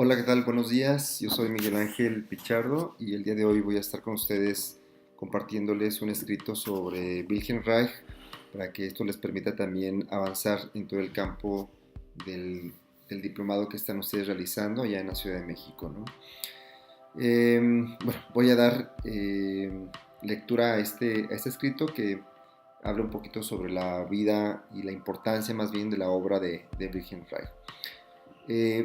Hola, ¿qué tal? Buenos días. Yo soy Miguel Ángel Pichardo y el día de hoy voy a estar con ustedes compartiéndoles un escrito sobre Wilhelm Reich para que esto les permita también avanzar en todo el campo del diplomado que están ustedes realizando allá en la Ciudad de México, ¿no? Bueno, voy a dar lectura a este escrito que habla un poquito sobre la vida y la importancia más bien de la obra de Wilhelm Reich.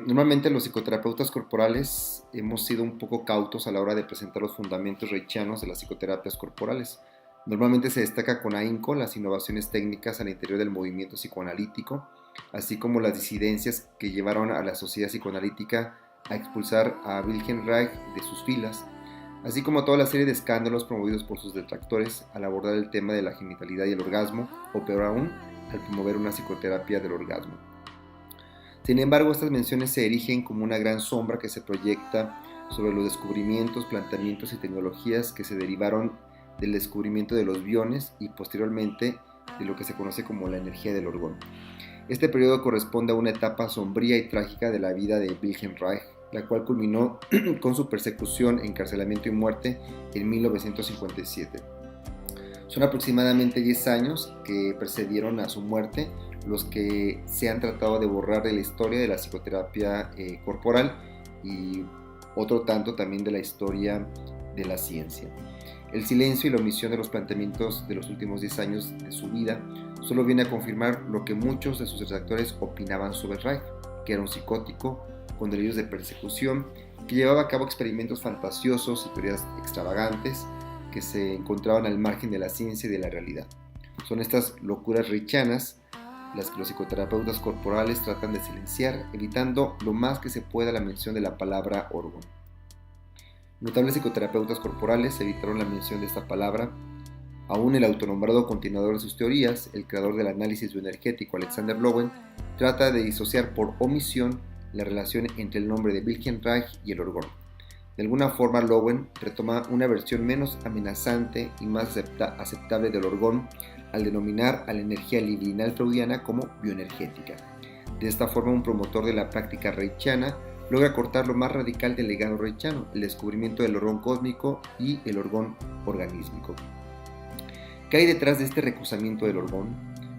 Normalmente los psicoterapeutas corporales hemos sido un poco cautos a la hora de presentar los fundamentos reichianos de las psicoterapias corporales. Normalmente se destaca con ahínco las innovaciones técnicas al interior del movimiento psicoanalítico, así como las disidencias que llevaron a la sociedad psicoanalítica a expulsar a Wilhelm Reich de sus filas, así como toda la serie de escándalos promovidos por sus detractores al abordar el tema de la genitalidad y el orgasmo, o peor aún, al promover una psicoterapia del orgasmo. Sin embargo, estas menciones se erigen como una gran sombra que se proyecta sobre los descubrimientos, planteamientos y tecnologías que se derivaron del descubrimiento de los biones y posteriormente de lo que se conoce como la energía del orgón. Este periodo corresponde a una etapa sombría y trágica de la vida de Wilhelm Reich, la cual culminó con su persecución, encarcelamiento y muerte en 1957. Son aproximadamente 10 años que precedieron a su muerte, los que se han tratado de borrar de la historia de la psicoterapia corporal y otro tanto también de la historia de la ciencia. El silencio y la omisión de los planteamientos de los últimos 10 años de su vida solo viene a confirmar lo que muchos de sus detractores opinaban sobre Reich, que era un psicótico con delirios de persecución, que llevaba a cabo experimentos fantasiosos y teorías extravagantes que se encontraban al margen de la ciencia y de la realidad. Son estas locuras reichianas las que los psicoterapeutas corporales tratan de silenciar, evitando lo más que se pueda la mención de la palabra orgón. Notables psicoterapeutas corporales evitaron la mención de esta palabra. Aún el autonombrado continuador de sus teorías, el creador del análisis bioenergético Alexander Lowen, trata de disociar por omisión la relación entre el nombre de Wilhelm Reich y el orgón. De alguna forma, Lowen retoma una versión menos amenazante y más aceptable del orgón al denominar a la energía libidinal freudiana como bioenergética. De esta forma, un promotor de la práctica reichiana logra cortar lo más radical del legado reichiano, el descubrimiento del orgón cósmico y el orgón organísmico. ¿Qué hay detrás de este recusamiento del orgón?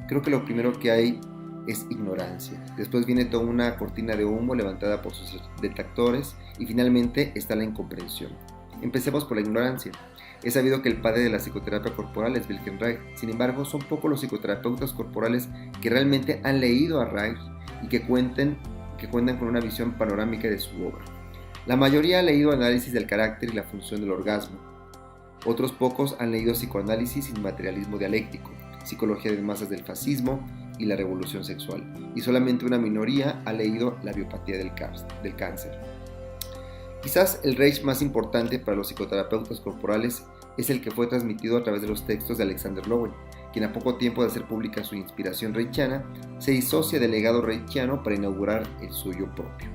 Creo que lo primero que hay es ignorancia. Después viene toda una cortina de humo levantada por sus detractores y finalmente está la incomprensión. Empecemos por la ignorancia. Es sabido que el padre de la psicoterapia corporal es Wilhelm Reich. Sin embargo, son pocos los psicoterapeutas corporales que realmente han leído a Reich y que cuentan con una visión panorámica de su obra. La mayoría ha leído análisis del carácter y la función del orgasmo. Otros pocos han leído psicoanálisis y materialismo dialéctico, psicología de masas del fascismo y la revolución sexual, y solamente una minoría ha leído la biopatía del cáncer. Quizás el Reich más importante para los psicoterapeutas corporales es el que fue transmitido a través de los textos de Alexander Lowen, quien a poco tiempo de hacer pública su inspiración reichiana, se disocia del legado reichiano para inaugurar el suyo propio.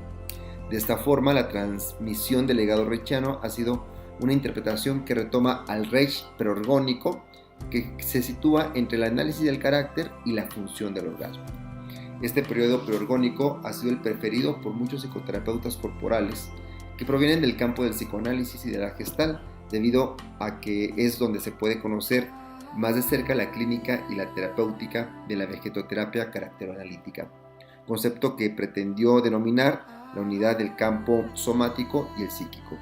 De esta forma, la transmisión del legado reichiano ha sido una interpretación que retoma al Reich preorgónico, que se sitúa entre el análisis del carácter y la función del orgasmo. Este periodo preorgónico ha sido el preferido por muchos psicoterapeutas corporales que provienen del campo del psicoanálisis y de la Gestalt, debido a que es donde se puede conocer más de cerca la clínica y la terapéutica de la vegetoterapia caracteroanalítica, concepto que pretendió denominar la unidad del campo somático y el psíquico.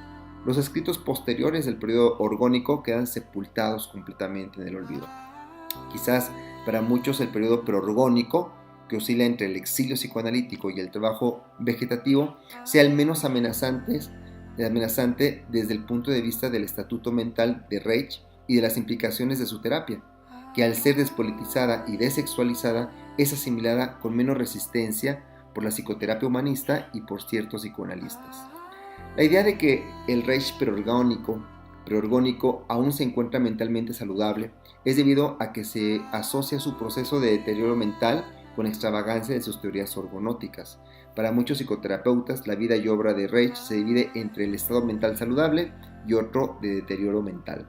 Los escritos posteriores del periodo orgónico quedan sepultados completamente en el olvido. Quizás para muchos el periodo preorgónico, que oscila entre el exilio psicoanalítico y el trabajo vegetativo, sea el menos amenazante desde el punto de vista del estatuto mental de Reich y de las implicaciones de su terapia, que al ser despolitizada y desexualizada es asimilada con menos resistencia por la psicoterapia humanista y por ciertos psicoanalistas. La idea de que el Reich preorgónico aún se encuentra mentalmente saludable es debido a que se asocia su proceso de deterioro mental con extravagancia de sus teorías orgonóticas. Para muchos psicoterapeutas, la vida y obra de Reich se divide entre el estado mental saludable y otro de deterioro mental.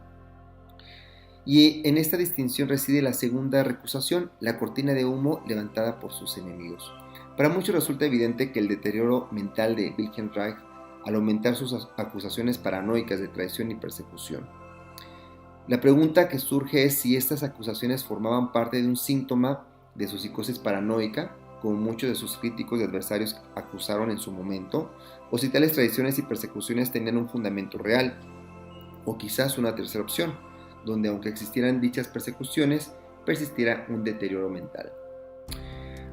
Y en esta distinción reside la segunda recusación, la cortina de humo levantada por sus enemigos. Para muchos resulta evidente que el deterioro mental de Wilhelm Reich al aumentar sus acusaciones paranoicas de traición y persecución. La pregunta que surge es si estas acusaciones formaban parte de un síntoma de su psicosis paranoica, como muchos de sus críticos y adversarios acusaron en su momento, o si tales traiciones y persecuciones tenían un fundamento real, o quizás una tercera opción, donde aunque existieran dichas persecuciones, persistiera un deterioro mental.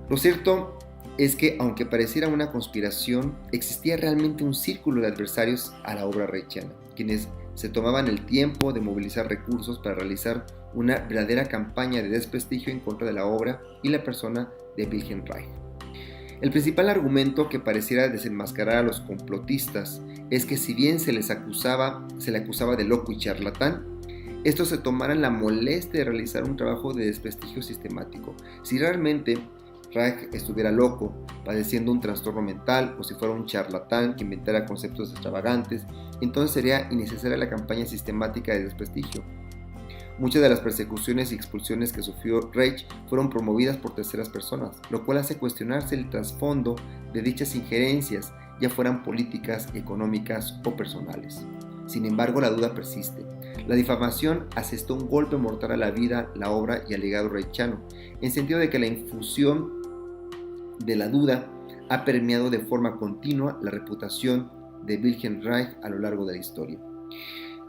Lo cierto es que, aunque pareciera una conspiración, existía realmente un círculo de adversarios a la obra reichiana, quienes se tomaban el tiempo de movilizar recursos para realizar una verdadera campaña de desprestigio en contra de la obra y la persona de Wilhelm Reich. El principal argumento que pareciera desenmascarar a los complotistas es que si bien se le acusaba de loco y charlatán, estos se tomaran la molestia de realizar un trabajo de desprestigio sistemático. Si realmente Reich estuviera loco, padeciendo un trastorno mental, o si fuera un charlatán que inventara conceptos extravagantes, entonces sería innecesaria la campaña sistemática de desprestigio. Muchas de las persecuciones y expulsiones que sufrió Reich fueron promovidas por terceras personas, lo cual hace cuestionarse el trasfondo de dichas injerencias, ya fueran políticas, económicas o personales. Sin embargo, la duda persiste. La difamación asestó un golpe mortal a la vida, la obra y al legado reichiano, en sentido de que la infusión de la duda ha permeado de forma continua la reputación de Wilhelm Reich a lo largo de la historia.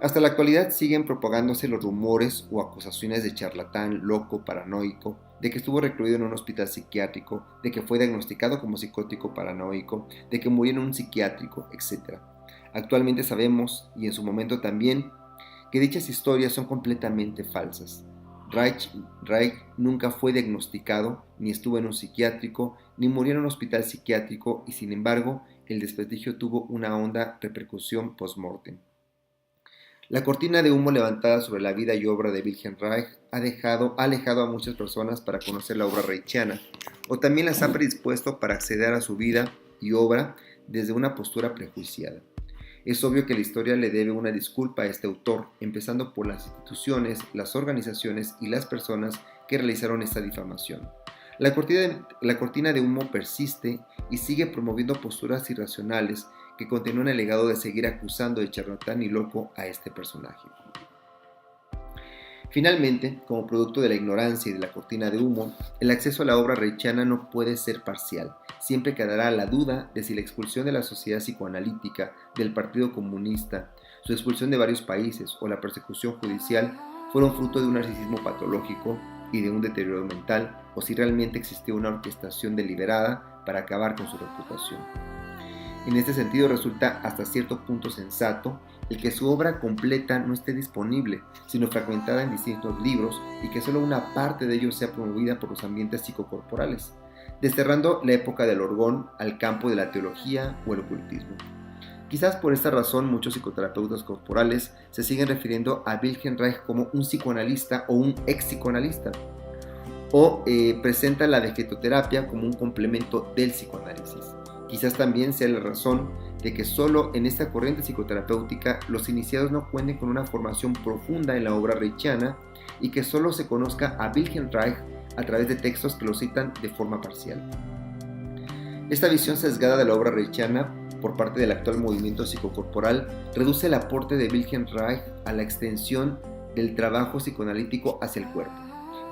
Hasta la actualidad siguen propagándose los rumores o acusaciones de charlatán, loco, paranoico, de que estuvo recluido en un hospital psiquiátrico, de que fue diagnosticado como psicótico paranoico, de que murió en un psiquiátrico, etc. Actualmente sabemos, y en su momento también, que dichas historias son completamente falsas. Reich nunca fue diagnosticado, ni estuvo en un psiquiátrico, ni murió en un hospital psiquiátrico, y sin embargo, el desprestigio tuvo una honda repercusión post-mortem. La cortina de humo levantada sobre la vida y obra de Wilhelm Reich ha alejado a muchas personas para conocer la obra reichiana, o también las ha predispuesto para acceder a su vida y obra desde una postura prejuiciada. Es obvio que la historia le debe una disculpa a este autor, empezando por las instituciones, las organizaciones y las personas que realizaron esta difamación. La cortina de humo persiste y sigue promoviendo posturas irracionales que continúan el legado de seguir acusando de charlatán y loco a este personaje. Finalmente, como producto de la ignorancia y de la cortina de humo, el acceso a la obra reichiana no puede ser parcial. Siempre quedará la duda de si la expulsión de la Sociedad Psicoanalítica, del Partido Comunista, su expulsión de varios países o la persecución judicial fueron fruto de un narcisismo patológico y de un deterioro mental, o si realmente existió una orquestación deliberada para acabar con su reputación. En este sentido, resulta hasta cierto punto sensato el que su obra completa no esté disponible, sino fragmentada en distintos libros y que solo una parte de ellos sea promovida por los ambientes psicocorporales, desterrando la época del Orgón al campo de la teología o el ocultismo. Quizás por esta razón muchos psicoterapeutas corporales se siguen refiriendo a Wilhelm Reich como un psicoanalista o un ex psicoanalista, o presentan la vegetoterapia como un complemento del psicoanálisis. Quizás también sea la razón de que solo en esta corriente psicoterapéutica los iniciados no cuenten con una formación profunda en la obra reichiana y que solo se conozca a Wilhelm Reich a través de textos que lo citan de forma parcial. Esta visión sesgada de la obra reichiana por parte del actual movimiento psicocorporal reduce el aporte de Wilhelm Reich a la extensión del trabajo psicoanalítico hacia el cuerpo,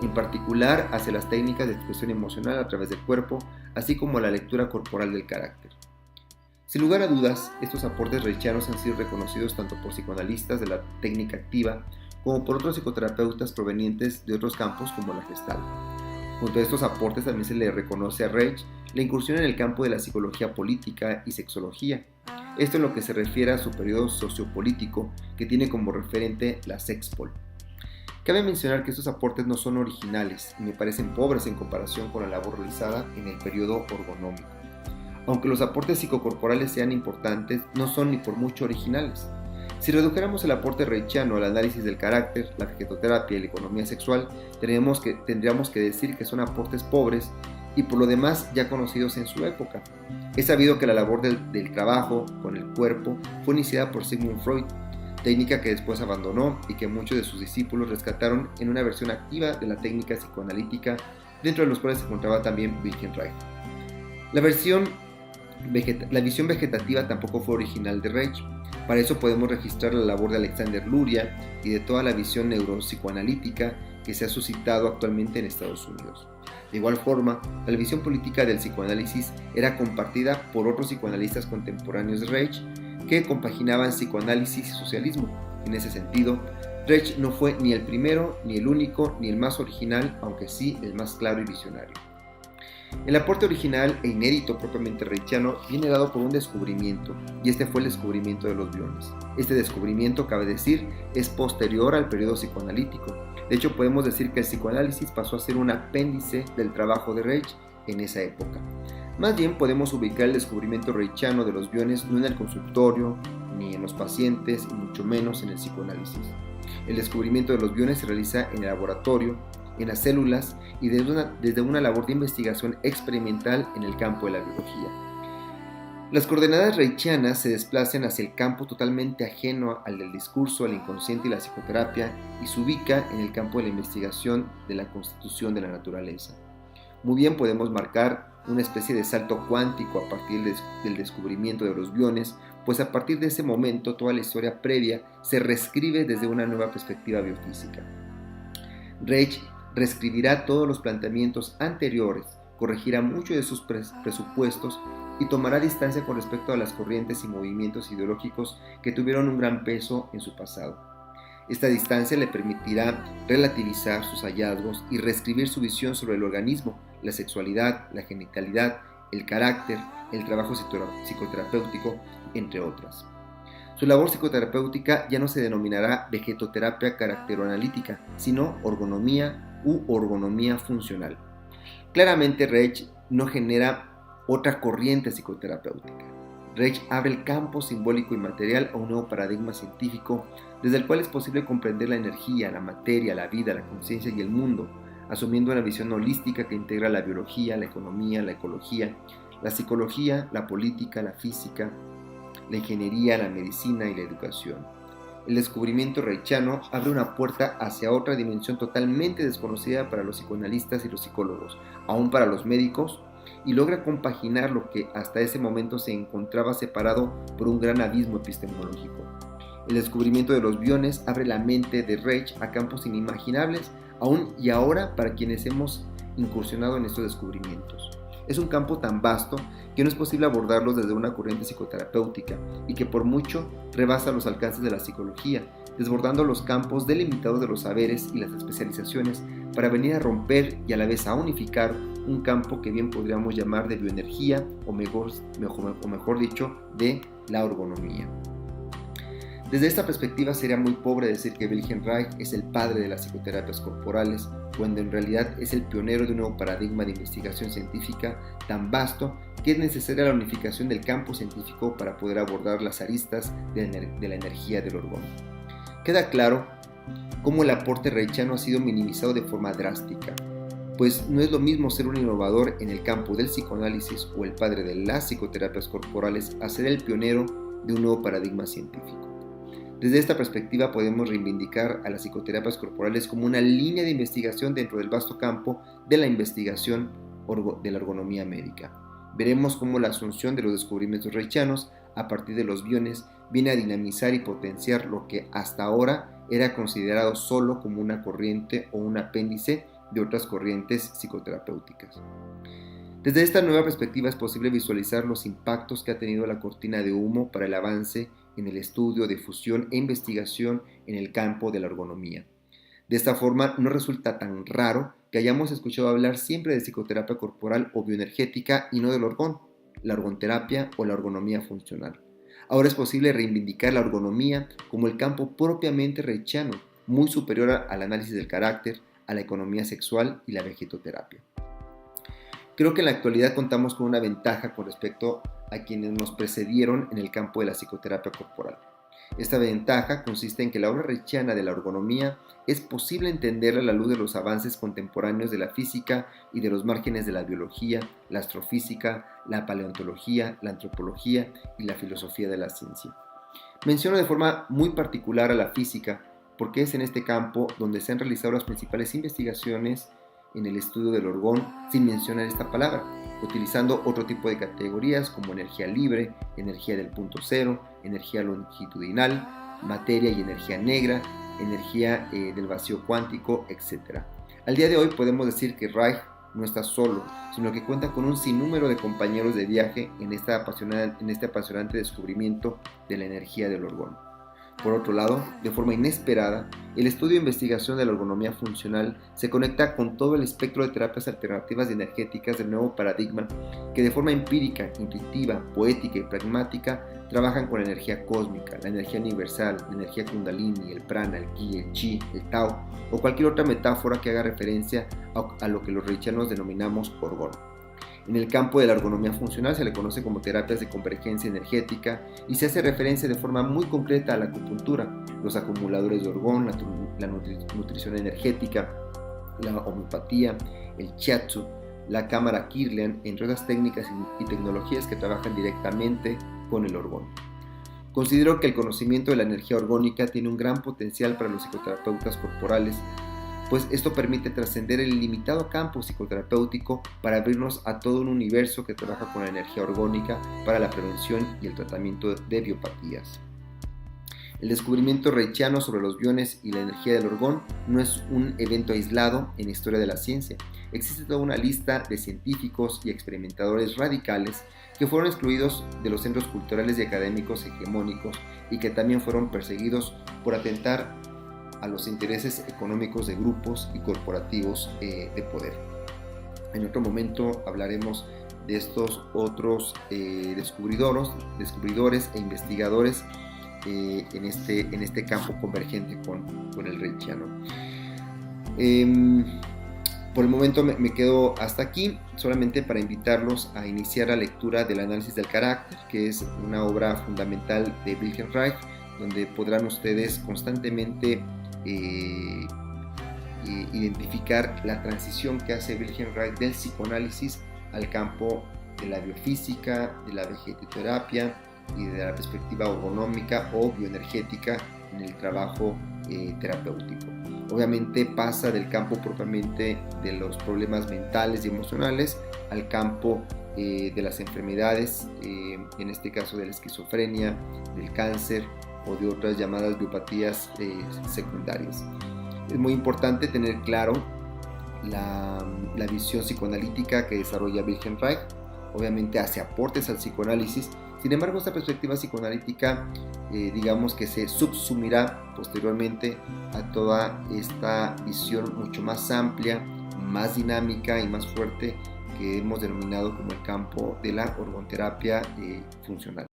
en particular hacia las técnicas de expresión emocional a través del cuerpo, así como la lectura corporal del carácter. Sin lugar a dudas, estos aportes reichianos han sido reconocidos tanto por psicoanalistas de la técnica activa como por otros psicoterapeutas provenientes de otros campos como la Gestalt. Junto a estos aportes también se le reconoce a Reich la incursión en el campo de la psicología política y sexología. Esto en lo que se refiere a su periodo sociopolítico, que tiene como referente la Sexpol. Cabe mencionar que estos aportes no son originales y me parecen pobres en comparación con la labor realizada en el periodo orgonómico. Aunque los aportes psicocorporales sean importantes, no son ni por mucho originales. Si redujéramos el aporte reichiano al análisis del carácter, la vegetoterapia y la economía sexual, tendríamos que decir que son aportes pobres y por lo demás ya conocidos en su época. Es sabido que la labor del trabajo con el cuerpo fue iniciada por Sigmund Freud, técnica que después abandonó y que muchos de sus discípulos rescataron en una versión activa de la técnica psicoanalítica, dentro de los cuales se encontraba también Wilhelm Reich. La visión vegetativa tampoco fue original de Reich. Para eso podemos registrar la labor de Alexander Luria y de toda la visión neuropsicoanalítica que se ha suscitado actualmente en Estados Unidos. De igual forma, la visión política del psicoanálisis era compartida por otros psicoanalistas contemporáneos de Reich que compaginaban psicoanálisis y socialismo. En ese sentido, Reich no fue ni el primero, ni el único, ni el más original, aunque sí el más claro y visionario. El aporte original e inédito propiamente reichiano viene dado por un descubrimiento, y este fue el descubrimiento de los biones. Este descubrimiento, cabe decir, es posterior al periodo psicoanalítico. De hecho, podemos decir que el psicoanálisis pasó a ser un apéndice del trabajo de Reich en esa época. Más bien podemos ubicar el descubrimiento reichiano de los biones no en el consultorio, ni en los pacientes, y mucho menos en el psicoanálisis. El descubrimiento de los biones se realiza en el laboratorio, en las células y desde una labor de investigación experimental en el campo de la biología. Las coordenadas reichianas se desplazan hacia el campo totalmente ajeno al del discurso, al inconsciente y la psicoterapia, y se ubica en el campo de la investigación de la constitución de la naturaleza. Muy bien podemos marcar una especie de salto cuántico a partir del descubrimiento de los biones, pues a partir de ese momento toda la historia previa se reescribe desde una nueva perspectiva biofísica. Reich reescribirá todos los planteamientos anteriores, corregirá muchos de sus presupuestos y tomará distancia con respecto a las corrientes y movimientos ideológicos que tuvieron un gran peso en su pasado. Esta distancia le permitirá relativizar sus hallazgos y reescribir su visión sobre el organismo, la sexualidad, la genitalidad, el carácter, el trabajo psicoterapéutico, entre otras. Su labor psicoterapéutica ya no se denominará vegetoterapia caracteroanalítica, sino orgonomía u orgonomía funcional. Claramente Reich no genera otra corriente psicoterapéutica. Reich abre el campo simbólico y material a un nuevo paradigma científico desde el cual es posible comprender la energía, la materia, la vida, la conciencia y el mundo, asumiendo una visión holística que integra la biología, la economía, la ecología, la psicología, la política, la física, la ingeniería, la medicina y la educación. El descubrimiento reichiano abre una puerta hacia otra dimensión totalmente desconocida para los psicoanalistas y los psicólogos, aún para los médicos, y logra compaginar lo que hasta ese momento se encontraba separado por un gran abismo epistemológico. El descubrimiento de los biones abre la mente de Reich a campos inimaginables aún y ahora para quienes hemos incursionado en estos descubrimientos. Es un campo tan vasto que no es posible abordarlos desde una corriente psicoterapéutica y que por mucho rebasa los alcances de la psicología, desbordando los campos delimitados de los saberes y las especializaciones para venir a romper y a la vez a unificar un campo que bien podríamos llamar de bioenergía o mejor dicho, de la orgonomía. Desde esta perspectiva sería muy pobre decir que Wilhelm Reich es el padre de las psicoterapias corporales, cuando en realidad es el pionero de un nuevo paradigma de investigación científica tan vasto que es necesaria la unificación del campo científico para poder abordar las aristas de la energía del orgón. Queda claro cómo el aporte reichiano ha sido minimizado de forma drástica, pues no es lo mismo ser un innovador en el campo del psicoanálisis o el padre de las psicoterapias corporales a ser el pionero de un nuevo paradigma científico. Desde esta perspectiva podemos reivindicar a las psicoterapias corporales como una línea de investigación dentro del vasto campo de la investigación de la ergonomía médica. Veremos cómo la asunción de los descubrimientos reichianos a partir de los biones viene a dinamizar y potenciar lo que hasta ahora era considerado solo como una corriente o un apéndice de otras corrientes psicoterapéuticas. Desde esta nueva perspectiva es posible visualizar los impactos que ha tenido la cortina de humo para el avance en el estudio, difusión e investigación en el campo de la ergonomía. De esta forma, no resulta tan raro que hayamos escuchado hablar siempre de psicoterapia corporal o bioenergética y no del orgón, la ergonterapia o la ergonomía funcional. Ahora es posible reivindicar la ergonomía como el campo propiamente reichiano, muy superior al análisis del carácter, a la economía sexual y la vegetoterapia. Creo que en la actualidad contamos con una ventaja con respecto a quienes nos precedieron en el campo de la psicoterapia corporal. Esta ventaja consiste en que la obra reichiana de la ergonomía es posible entenderla a la luz de los avances contemporáneos de la física y de los márgenes de la biología, la astrofísica, la paleontología, la antropología y la filosofía de la ciencia. Menciono de forma muy particular a la física porque es en este campo donde se han realizado las principales investigaciones en el estudio del orgón sin mencionar esta palabra. utilizando otro tipo de categorías como energía libre, energía del punto cero, energía longitudinal, materia y energía negra, energía del vacío cuántico, etc. Al día de hoy podemos decir que Reich no está solo, sino que cuenta con un sinnúmero de compañeros de viaje en este apasionante descubrimiento de la energía del orgón. Por otro lado, de forma inesperada, el estudio e investigación de la ergonomía funcional se conecta con todo el espectro de terapias alternativas y energéticas del nuevo paradigma que de forma empírica, intuitiva, poética y pragmática trabajan con la energía cósmica, la energía universal, la energía kundalini, el prana, el ki, el chi, el tao o cualquier otra metáfora que haga referencia a lo que los reichianos denominamos orgón. En el campo de la ergonomía funcional se le conoce como terapias de convergencia energética y se hace referencia de forma muy concreta a la acupuntura, los acumuladores de orgón, la nutrición energética, la homeopatía, el shiatsu, la cámara Kirlian, entre otras técnicas y tecnologías que trabajan directamente con el orgón. Considero que el conocimiento de la energía orgónica tiene un gran potencial para los psicoterapeutas corporales, pues esto permite trascender el limitado campo psicoterapéutico para abrirnos a todo un universo que trabaja con la energía orgónica para la prevención y el tratamiento de biopatías. El descubrimiento reichiano sobre los biones y la energía del orgón no es un evento aislado en la historia de la ciencia. Existe toda una lista de científicos y experimentadores radicales que fueron excluidos de los centros culturales y académicos hegemónicos y que también fueron perseguidos por atentar a los intereses económicos de grupos y corporativos de poder. En otro momento hablaremos de estos otros descubridores e investigadores en este campo convergente con el reichiano. Por el momento me quedo hasta aquí, solamente para invitarlos a iniciar la lectura del análisis del carácter, que es una obra fundamental de Wilhelm Reich, donde podrán ustedes constantemente identificar la transición que hace Wilhelm Reich del psicoanálisis al campo de la biofísica, de la vegetoterapia y de la perspectiva ergonómica o bioenergética en el trabajo terapéutico. Obviamente pasa del campo propiamente de los problemas mentales y emocionales al campo de las enfermedades, en este caso de la esquizofrenia, del cáncer o de otras llamadas biopatías secundarias. Es muy importante tener claro la visión psicoanalítica que desarrolla Wilhelm Reich. Obviamente hace aportes al psicoanálisis, sin embargo esta perspectiva psicoanalítica digamos que se subsumirá posteriormente a toda esta visión mucho más amplia, más dinámica y más fuerte que hemos denominado como el campo de la orgoterapia funcional.